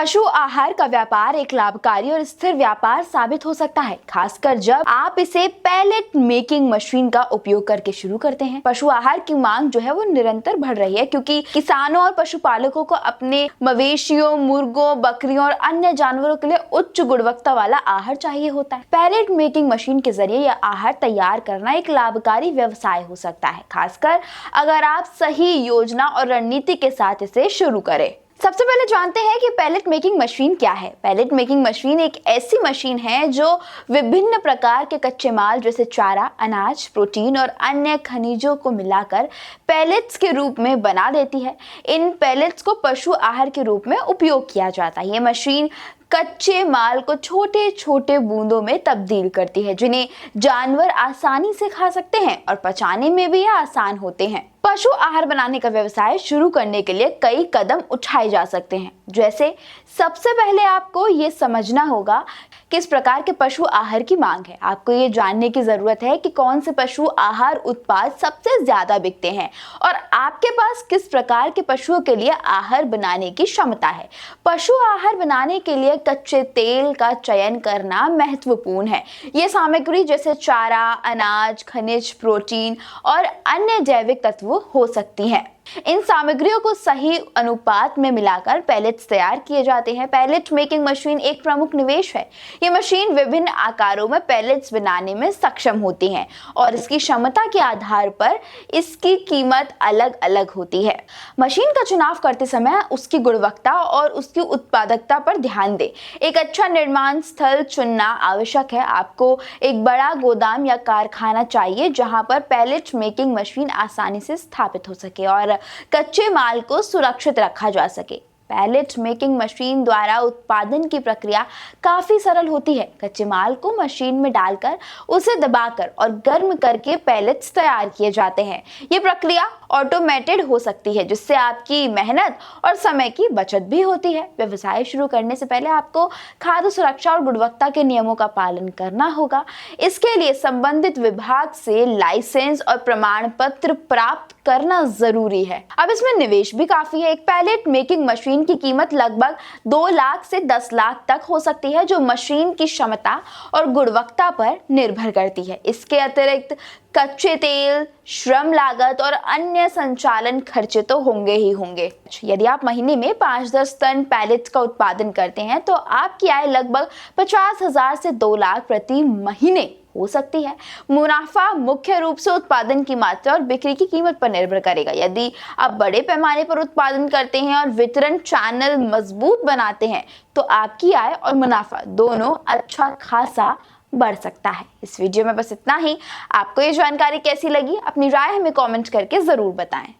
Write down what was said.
पशु आहार का व्यापार एक लाभकारी और स्थिर व्यापार साबित हो सकता है, खासकर जब आप इसे पैलेट मेकिंग मशीन का उपयोग करके शुरू करते हैं। पशु आहार की मांग जो है वो निरंतर बढ़ रही है, क्योंकि किसानों और पशुपालकों को अपने मवेशियों, मुर्गों, बकरियों और अन्य जानवरों के लिए उच्च गुणवत्ता वाला आहार चाहिए होता है। पैलेट मेकिंग मशीन के जरिए यह आहार तैयार करना एक लाभकारी व्यवसाय हो सकता है, खासकर अगर आप सही योजना और रणनीति के साथ इसे शुरू करें। सबसे पहले जानते हैं कि पैलेट मेकिंग मशीन क्या है। पैलेट मेकिंग मशीन एक ऐसी मशीन है जो विभिन्न प्रकार के कच्चे माल जैसे चारा, अनाज, प्रोटीन और अन्य खनिजों को मिलाकर पैलेट्स के रूप में बना देती है। इन पैलेट्स को पशु आहार के रूप में उपयोग किया जाता है। ये मशीन कच्चे माल को छोटे छोटे बूंदों में तब्दील करती है, जिन्हें जानवर आसानी से खा सकते हैं और पचाने में भी आसान होते हैं। पशु आहार बनाने का व्यवसाय शुरू करने के लिए कई कदम उठाए जा सकते हैं। जैसे सबसे पहले आपको ये समझना होगा किस प्रकार के पशु आहार की मांग है। आपको ये जानने की जरूरत है कि कौन से पशु आहार उत्पाद सबसे ज्यादा बिकते हैं और आपके पास किस प्रकार के पशुओं के लिए आहार बनाने की क्षमता है। पशु आहार बनाने के लिए कच्चे तेल का चयन करना महत्वपूर्ण है। ये सामग्री जैसे चारा, अनाज, खनिज, प्रोटीन और अन्य जैविक तत्व हो सकती हैं। इन सामग्रियों को सही अनुपात में मिलाकर पैलेट्स तैयार किए जाते हैं। पैलेट मेकिंग मशीन एक प्रमुख निवेश है। ये मशीन विभिन्न आकारों में पैलेट्स बनाने में सक्षम होती है और इसकी क्षमता के आधार पर इसकी कीमत अलग अलग होती है। मशीन का चुनाव करते समय उसकी गुणवत्ता और उसकी उत्पादकता पर ध्यान दें। एक अच्छा निर्माण स्थल चुनना आवश्यक है। आपको एक बड़ा गोदाम या कारखाना चाहिए जहां पर पैलेट मेकिंग मशीन आसानी से स्थापित हो सके और कच्चे माल को सुरक्षित रखा जा सके। पैलेट मेकिंग मशीन द्वारा उत्पादन की प्रक्रिया काफी सरल होती है। कच्चे माल को मशीन में डालकर उसे दबाकर और गर्म करके पैलेट्स तैयार किए जाते हैं। ये प्रक्रिया ऑटोमेटेड हो सकती है, जिससे आपकी मेहनत और समय की बचत भी होती है। व्यवसाय शुरू करने से पहले आपको खाद्य सुरक्षा और गुणवत्ता के नियमों का पालन करना होगा। इसके लिए संबंधित विभाग से लाइसेंस और प्रमाण पत्र प्राप्त करना जरूरी है। अब इसमें निवेश भी काफी है। एक पैलेट मेकिंग मशीन की कीमत लगभग 2 लाख से 10 लाख तक हो सकती है, जो मशीन की क्षमता और गुणवत्ता पर निर्भर करती है। इसके अतिरिक्त कच्चे तेल, श्रम लागत और अन्य संचालन खर्चे तो होंगे ही होंगे। यदि आप महीने में 5-10 टन पैलेट्स का उत्पादन करते हैं तो आपकी आय लगभग 50,000 से 2 लाख प्रति महीने हो सकती है। मुनाफा मुख्य रूप से उत्पादन की मात्रा और बिक्री की कीमत पर निर्भर करेगा। यदि आप बड़े पैमाने पर उत्पादन करते हैं और वितरण चैनल मजबूत बनाते हैं तो आपकी आय और मुनाफा दोनों अच्छा खासा बढ़ सकता है। इस वीडियो में बस इतना ही। आपको ये जानकारी कैसी लगी, अपनी राय हमें कमेंट करके जरूर बताएं।